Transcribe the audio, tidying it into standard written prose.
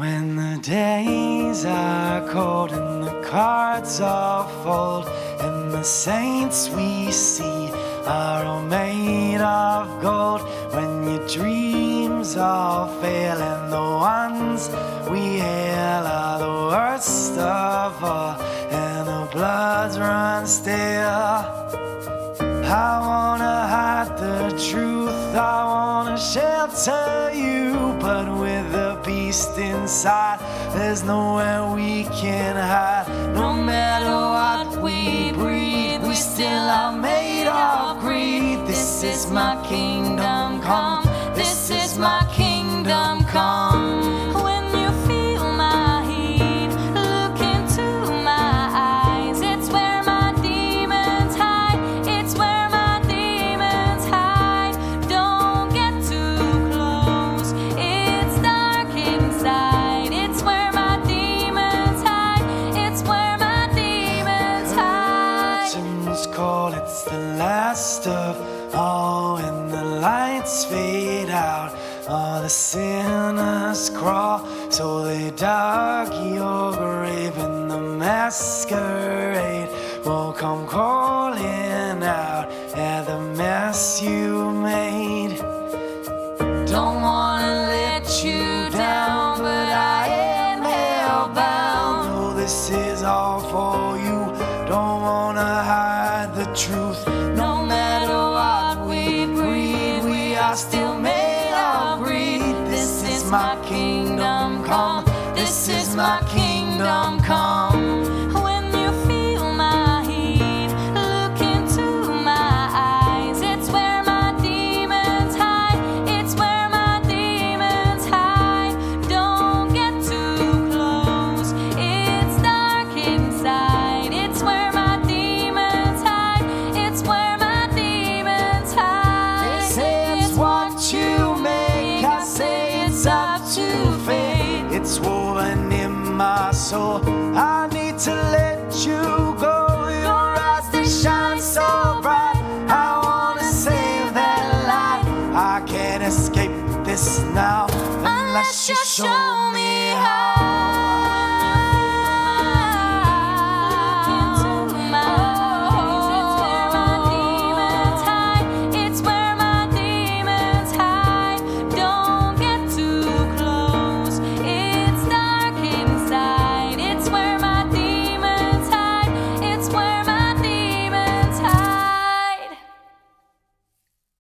When the days are cold and the cards are fold, and the saints we see are all made of gold, when your dreams all fail and the ones we hail are the worst of all, and the bloods run stale, I wanna hide the truth, I wanna shelter you, but with the beast inside, there's nowhere we can hide. No matter what we breed, we still are made of greed. This is my kingdom come, this is my kingdom come. When you feel my heat, look into my eyes. It's where my demons hide, it's where my demons hide. Don't get too close, it's dark inside. It's where my demons hide, it's where my demons hide. Curtains call, it's the last of all, when the lights fade out, all the sinners crawl, so they dug your grave, and the masquerade will come calling out at the mess you made. Don't wanna let you down, but I am hellbound. No, this is all for you, don't wanna hide the truth. No matter what we breed, we are still made of greed. This is my kingdom come, this is my kingdom come. When you feel my heat, look into my eyes. It's where my demons hide, it's where my demons hide. Don't get too close, it's dark inside. It's where my demons hide, it's where my demons hide. They say it's what you make, I say it's up to fate. It's woven in my soul, I need to let you go. Your eyes, they shine so bright, I wanna save that light. I can't escape this now unless you show me how.